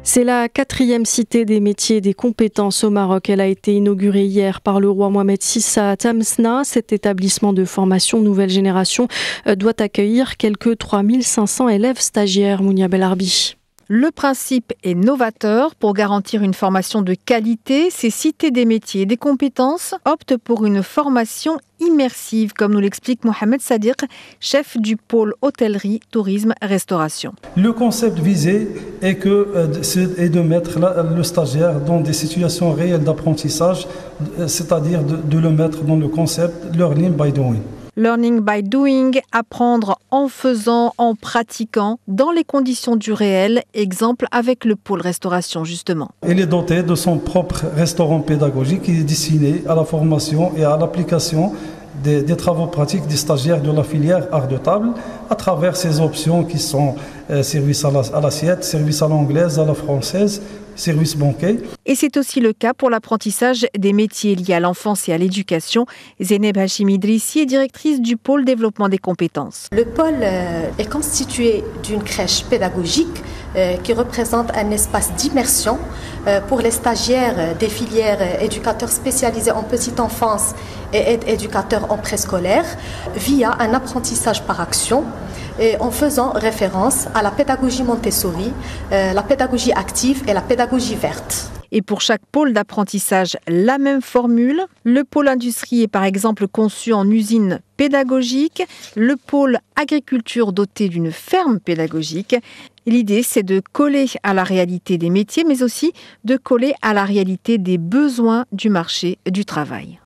C'est la 4e cité des métiers et des compétences au Maroc. Elle a été inaugurée hier par le roi Mohamed VI à Tamsna. Cet établissement de formation nouvelle génération doit accueillir quelques 3500 élèves stagiaires. Mounia Belarbi. Le principe est novateur. Pour garantir une formation de qualité, ces cités des métiers et des compétences optent pour une formation immersive, comme nous l'explique Mohamed Sadiq, chef du pôle hôtellerie, tourisme, restauration. Le concept visé est de mettre le stagiaire dans des situations réelles d'apprentissage, c'est-à-dire de le mettre dans le concept learning by doing. Learning by doing, apprendre en faisant, en pratiquant, dans les conditions du réel, exemple avec le pôle restauration justement. Il est doté de son propre restaurant pédagogique qui est destiné à la formation et à l'application des travaux pratiques des stagiaires de la filière art de table à travers ces options qui sont service à l'assiette, service à l'anglaise, à la française, service banquet. Et c'est aussi le cas pour l'apprentissage des métiers liés à l'enfance et à l'éducation. Zeynep Hachim Idrissi est directrice du pôle développement des compétences. Le pôle est constitué d'une crèche pédagogique qui représente un espace d'immersion pour les stagiaires des filières éducateurs spécialisés en petite enfance et éducateurs en préscolaire via un apprentissage par action et en faisant référence à la pédagogie Montessori, la pédagogie active et la pédagogie verte. Et pour chaque pôle d'apprentissage, la même formule. Le pôle industrie est par exemple conçu en usine pédagogique, le pôle agriculture doté d'une ferme pédagogique. L'idée, c'est de coller à la réalité des métiers, mais aussi de coller à la réalité des besoins du marché du travail.